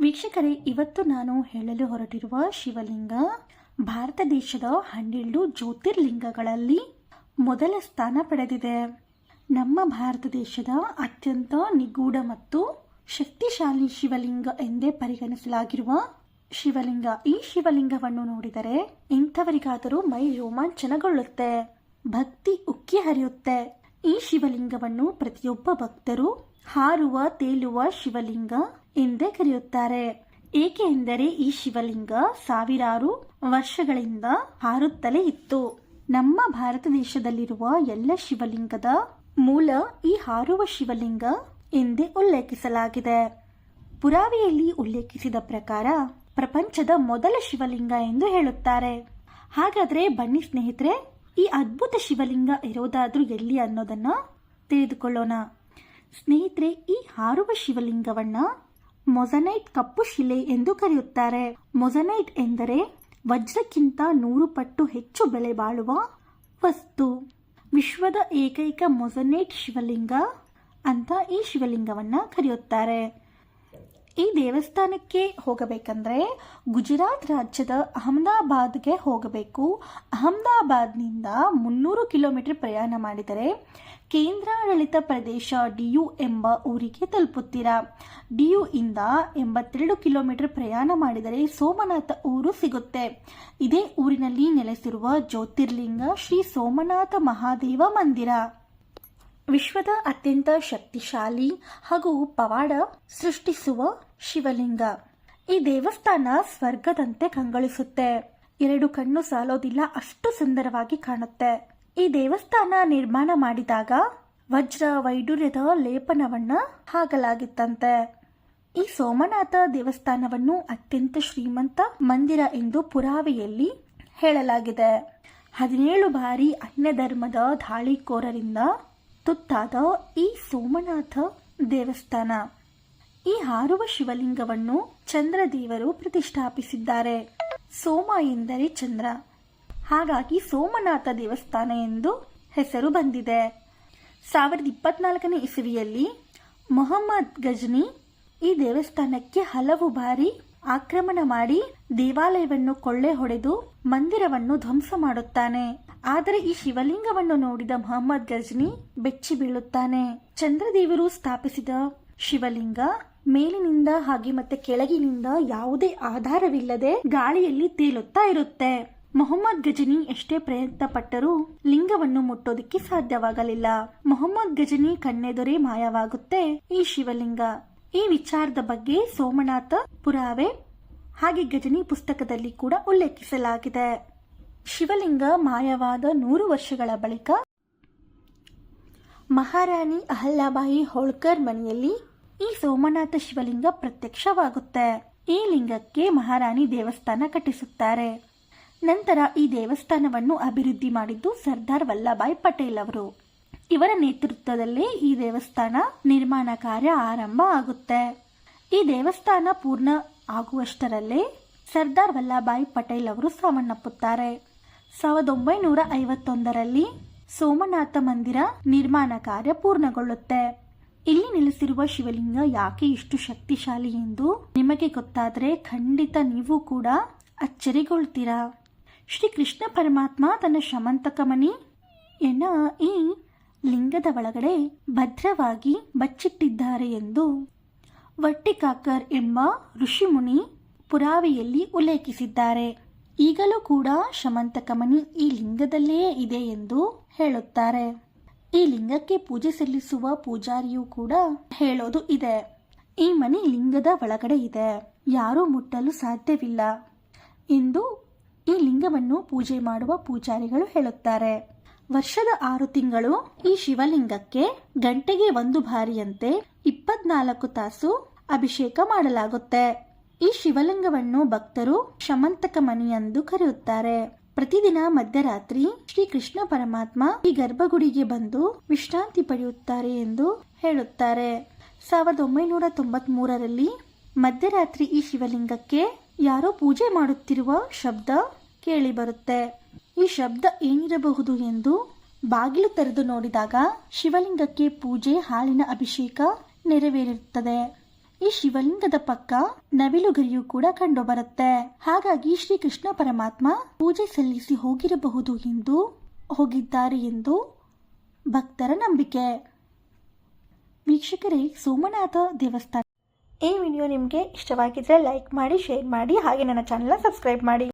ವೀಕ್ಷಕರೇ, ಇವತ್ತು ನಾನು ಹೇಳಲು ಹೊರಟಿರುವ ಶಿವಲಿಂಗ ಭಾರತ ದೇಶದ 12 ಜ್ಯೋತಿರ್ಲಿಂಗಗಳಲ್ಲಿ ಮೊದಲ ಸ್ಥಾನ ಪಡೆದಿದೆ. ನಮ್ಮ ಭಾರತ ದೇಶದ ಅತ್ಯಂತ ನಿಗೂಢ ಮತ್ತು ಶಕ್ತಿಶಾಲಿ ಶಿವಲಿಂಗ ಎಂದೇ ಪರಿಗಣಿಸಲಾಗಿರುವ ಶಿವಲಿಂಗ. ಈ ಶಿವಲಿಂಗವನ್ನು ನೋಡಿದರೆ ಇಂಥವರಿಗಾದರೂ ಮೈ ರೋಮಾಂಚನಗೊಳ್ಳುತ್ತೆ, ಭಕ್ತಿ ಉಕ್ಕಿ ಹರಿಯುತ್ತೆ. ಈ ಶಿವಲಿಂಗವನ್ನು ಪ್ರತಿಯೊಬ್ಬ ಭಕ್ತರು ಹಾರುವ ತೇಲುವ ಶಿವಲಿಂಗ ಎಂದೇ ಕರೆಯುತ್ತಾರೆ. ಏಕೆ ಎಂದರೆ ಈ ಶಿವಲಿಂಗ ಸಾವಿರಾರು ವರ್ಷಗಳಿಂದ ಹಾರುತ್ತಲೇ ಇತ್ತು. ನಮ್ಮ ಭಾರತ ದೇಶದಲ್ಲಿರುವ ಎಲ್ಲ ಶಿವಲಿಂಗದ ಮೂಲ ಈ ಹಾರುವ ಶಿವಲಿಂಗ ಎಂದೇ ಉಲ್ಲೇಖಿಸಲಾಗಿದೆ. ಪುರಾವೆಯಲ್ಲಿ ಉಲ್ಲೇಖಿಸಿದ ಪ್ರಕಾರ ಪ್ರಪಂಚದ ಮೊದಲ ಶಿವಲಿಂಗ ಎಂದು ಹೇಳುತ್ತಾರೆ. ಹಾಗಾದ್ರೆ ಬನ್ನಿ ಸ್ನೇಹಿತರೆ, ಈ ಅದ್ಭುತ ಶಿವಲಿಂಗ ಇರೋದಾದ್ರೂ ಎಲ್ಲಿ ಅನ್ನೋದನ್ನ ತಿಳಿದುಕೊಳ್ಳೋಣ. ಸ್ನೇಹಿತರೆ, ಈ ಹಾರುವ ಶಿವಲಿಂಗವನ್ನ ಮೊಸನೈಟ್ ಕಪ್ಪು ಶಿಲೆ ಎಂದು ಕರೆಯುತ್ತಾರೆ. ಮೊಸನೈಟ್ ಎಂದರೆ ವಜ್ರಕ್ಕಿಂತ 100 ಪಟ್ಟು ಹೆಚ್ಚು ಬೆಲೆ ಬಾಳುವ ವಸ್ತು. ವಿಶ್ವದ ಏಕೈಕ ಮೊಸನೈಟ್ ಶಿವಲಿಂಗ ಅಂತ ಈ ಶಿವಲಿಂಗವನ್ನ ಕರೆಯುತ್ತಾರೆ. ಈ ದೇವಸ್ಥಾನಕ್ಕೆ ಹೋಗಬೇಕಂದ್ರೆ ಗುಜರಾತ್ ರಾಜ್ಯದ ಅಹಮದಾಬಾದ್ಗೆ ಹೋಗಬೇಕು. ಅಹಮದಾಬಾದ್ನಿಂದ 300 ಕಿಲೋಮೀಟರ್ ಪ್ರಯಾಣ ಮಾಡಿದರೆ ಕೇಂದ್ರಾಡಳಿತ ಪ್ರದೇಶ ಡಿಯು ಎಂಬ ಊರಿಗೆ ತಲುಪುತ್ತೀರಾ. ಡಿಯು ಇಂದ 82 ಕಿಲೋಮೀಟರ್ ಪ್ರಯಾಣ ಮಾಡಿದರೆ ಸೋಮನಾಥ ಊರು ಸಿಗುತ್ತೆ. ಇದೇ ಊರಿನಲ್ಲಿ ನೆಲೆಸಿರುವ ಜ್ಯೋತಿರ್ಲಿಂಗ ಶ್ರೀ ಸೋಮನಾಥ ಮಹಾದೇವ ಮಂದಿರ. ವಿಶ್ವದ ಅತ್ಯಂತ ಶಕ್ತಿಶಾಲಿ ಹಾಗೂ ಪವಾಡ ಸೃಷ್ಟಿಸುವ ಶಿವಲಿಂಗ. ಈ ದೇವಸ್ಥಾನ ಸ್ವರ್ಗದಂತೆ ಕಂಗೊಳಿಸುತ್ತೆ. 2 ಕಣ್ಣು ಸಾಲೋದಿಲ್ಲ, ಅಷ್ಟು ಸುಂದರವಾಗಿ ಕಾಣುತ್ತೆ. ಈ ದೇವಸ್ಥಾನ ನಿರ್ಮಾಣ ಮಾಡಿದಾಗ ವಜ್ರ ವೈಡೂರ್ಯದ ಲೇಪನವನ್ನ ಹಾಕಲಾಗಿತ್ತಂತೆ. ಈ ಸೋಮನಾಥ ದೇವಸ್ಥಾನವನ್ನು ಅತ್ಯಂತ ಶ್ರೀಮಂತ ಮಂದಿರ ಎಂದು ಪುರಾವೆಯಲ್ಲಿ ಹೇಳಲಾಗಿದೆ. 17 ಬಾರಿ ಅನ್ಯ ಧರ್ಮದ ದಾಳಿಕೋರರಿಂದ ತುತ್ತಾದ ಈ ಸೋಮನಾಥ ದೇವಸ್ಥಾನ. ಈ ಹಾರುವ ಶಿವಲಿಂಗವನ್ನು ಚಂದ್ರದೇವರು ಪ್ರತಿಷ್ಠಾಪಿಸಿದ್ದಾರೆ. ಸೋಮ ಎಂದರೆ ಚಂದ್ರ, ಹಾಗಾಗಿ ಸೋಮನಾಥ ದೇವಸ್ಥಾನ ಎಂದು ಹೆಸರು ಬಂದಿದೆ. 1024ನೇ ಇಸವಿಯಲ್ಲಿ ಮೊಹಮ್ಮದ್ ಗಜ್ನಿ ಈ ದೇವಸ್ಥಾನಕ್ಕೆ ಹಲವು ಬಾರಿ ಆಕ್ರಮಣ ಮಾಡಿ ದೇವಾಲಯವನ್ನು ಕೊಳ್ಳೆ ಹೊಡೆದು ಮಂದಿರವನ್ನು ಧ್ವಂಸ ಮಾಡುತ್ತಾನೆ. ಆದರೆ ಈ ಶಿವಲಿಂಗವನ್ನು ನೋಡಿದ ಮೊಹಮ್ಮದ್ ಗಜ್ನಿ ಬೆಚ್ಚಿ ಬೀಳುತ್ತಾನೆ. ಚಂದ್ರದೇವರು ಸ್ಥಾಪಿಸಿದ ಶಿವಲಿಂಗ ಮೇಲಿನಿಂದ ಹಾಗೆ ಮತ್ತೆ ಕೆಳಗಿನಿಂದ ಯಾವುದೇ ಆಧಾರವಿಲ್ಲದೆ ಗಾಳಿಯಲ್ಲಿ ತೇಲುತ್ತಾ ಇರುತ್ತೆ. ಮೊಹಮ್ಮದ್ ಗಜನಿ ಎಷ್ಟೇ ಪ್ರಯತ್ನ ಪಟ್ಟರೂ ಲಿಂಗವನ್ನು ಮುಟ್ಟೋದಿಕ್ಕೆ ಸಾಧ್ಯವಾಗಲಿಲ್ಲ. ಮೊಹಮ್ಮದ್ ಗಜನಿ ಕಣ್ಣೆದುರೇ ಮಾಯವಾಗುತ್ತೆ ಈ ಶಿವಲಿಂಗ. ಈ ವಿಚಾರದ ಬಗ್ಗೆ ಸೋಮನಾಥ ಪುರಾವೆ ಹಾಗೆ ಗಜನಿ ಪುಸ್ತಕದಲ್ಲಿ ಕೂಡ ಉಲ್ಲೇಖಿಸಲಾಗಿದೆ. ಶಿವಲಿಂಗ ಮಾಯವಾದ 100 ವರ್ಷಗಳ ಬಳಿಕ ಮಹಾರಾಣಿ ಅಹಲ್ಯಾಬಾಯಿ ಹೋಳ್ಕರ್ ಮನೆಯಲ್ಲಿ ಈ ಸೋಮನಾಥ ಶಿವಲಿಂಗ ಪ್ರತ್ಯಕ್ಷವಾಗುತ್ತೆ. ಈ ಲಿಂಗಕ್ಕೆ ಮಹಾರಾಣಿ ದೇವಸ್ಥಾನ ಕಟ್ಟಿಸುತ್ತಾರೆ. ನಂತರ ಈ ದೇವಸ್ಥಾನವನ್ನು ಅಭಿವೃದ್ಧಿ ಮಾಡಿದ್ದು ಸರ್ದಾರ್ ವಲ್ಲಭಾಯ್ ಪಟೇಲ್ ಅವರು. ಇವರ ನೇತೃತ್ವದಲ್ಲೇ ಈ ದೇವಸ್ಥಾನ ನಿರ್ಮಾಣ ಕಾರ್ಯ ಆರಂಭ ಆಗುತ್ತೆ. ಈ ದೇವಸ್ಥಾನ ಪೂರ್ಣ ಆಗುವಷ್ಟರಲ್ಲೇ ಸರ್ದಾರ್ ವಲ್ಲಭಾಯ್ ಪಟೇಲ್ ಅವರು ಸಾವನ್ನಪ್ಪುತ್ತಾರೆ. 1951ರಲ್ಲಿ ಸೋಮನಾಥ ಮಂದಿರ ನಿರ್ಮಾಣ ಕಾರ್ಯ ಪೂರ್ಣಗೊಳ್ಳುತ್ತೆ. ಇಲ್ಲಿ ನೆಲೆಸಿರುವ ಶಿವಲಿಂಗ ಯಾಕೆ ಇಷ್ಟು ಶಕ್ತಿಶಾಲಿ ಎಂದು ನಿಮಗೆ ಗೊತ್ತಾದರೆ ಖಂಡಿತ ನೀವು ಕೂಡ ಅಚ್ಚರಿಗೊಳ್ತೀರಾ. ಶ್ರೀ ಕೃಷ್ಣ ಪರಮಾತ್ಮ ತನ್ನ ಶಮಂತಕಮಣಿಯನ್ನ ಈ ಲಿಂಗದ ಒಳಗಡೆ ಭದ್ರವಾಗಿ ಬಚ್ಚಿಟ್ಟಿದ್ದಾರೆ ಎಂದು ವರ್ಟಿಕಾಕರ್ ಎಂಬ ಋಷಿಮುನಿ ಪುರಾವೆಯಲ್ಲಿ ಉಲ್ಲೇಖಿಸಿದ್ದಾರೆ. ಈಗಲೂ ಕೂಡ ಶಮಂತಕಮಣಿ ಈ ಲಿಂಗದಲ್ಲೇ ಇದೆ ಎಂದು ಹೇಳುತ್ತಾರೆ. ಈ ಲಿಂಗಕ್ಕೆ ಪೂಜೆ ಸಲ್ಲಿಸುವ ಪೂಜಾರಿಯೂ ಕೂಡ ಹೇಳೋದು ಇದೆ, ಈ ಮಣಿ ಲಿಂಗದ ಒಳಗಡೆ ಇದೆ, ಯಾರೂ ಮುಟ್ಟಲು ಸಾಧ್ಯವಿಲ್ಲ ಎಂದು ಈ ಲಿಂಗವನ್ನು ಪೂಜೆ ಮಾಡುವ ಪೂಜಾರಿಗಳು ಹೇಳುತ್ತಾರೆ. ವರ್ಷದ 6 ತಿಂಗಳು ಈ ಶಿವಲಿಂಗಕ್ಕೆ ಗಂಟೆಗೆ 1 ಬಾರಿಯಂತೆ 24 ತಾಸು ಅಭಿಷೇಕ ಮಾಡಲಾಗುತ್ತೆ. ಈ ಶಿವಲಿಂಗವನ್ನು ಭಕ್ತರು ಶಮಂತಕಮಣಿ ಎಂದು ಕರೆಯುತ್ತಾರೆ. ಪ್ರತಿದಿನ ಮಧ್ಯರಾತ್ರಿ ಶ್ರೀ ಕೃಷ್ಣ ಪರಮಾತ್ಮ ಈ ಗರ್ಭಗುಡಿಗೆ ಬಂದು ವಿಶ್ರಾಂತಿ ಪಡೆಯುತ್ತಾರೆ ಎಂದು ಹೇಳುತ್ತಾರೆ. 1993ರಲ್ಲಿ ಮಧ್ಯರಾತ್ರಿ ಈ ಶಿವಲಿಂಗಕ್ಕೆ ಯಾರೋ ಪೂಜೆ ಮಾಡುತ್ತಿರುವ ಶಬ್ದ ಕೇಳಿ ಬರುತ್ತೆ. ಈ ಶಬ್ದ ಏನಿರಬಹುದು ಎಂದು ಬಾಗಿಲು ತೆರೆದು ನೋಡಿದಾಗ ಶಿವಲಿಂಗಕ್ಕೆ ಪೂಜೆ ಹಾಲಿನ ಅಭಿಷೇಕ ನೆರವೇರುತ್ತದೆ. ಈ ಶಿವಲಿಂಗದ ಪಕ್ಕ ನವಿಲುಗರಿಯು ಕೂಡ ಕಂಡುಬರುತ್ತೆ. ಹಾಗಾಗಿ ಶ್ರೀಕೃಷ್ಣ ಪರಮಾತ್ಮ ಪೂಜೆ ಸಲ್ಲಿಸಿ ಹೋಗಿದ್ದಾರೆ ಎಂದು ಭಕ್ತರ ನಂಬಿಕೆ. ವೀಕ್ಷಕರೇ, ಸೋಮನಾಥ ದೇವಸ್ಥಾನ ಈ ವಿಡಿಯೋ ನಿಮಗೆ ಇಷ್ಟವಾಗಿದ್ರೆ ಲೈಕ್ ಮಾಡಿ, ಶೇರ್ ಮಾಡಿ, ಹಾಗೆ ನನ್ನ ಚಾನೆಲ್ನ ಸಬ್ಸ್ಕ್ರೈಬ್ ಮಾಡಿ.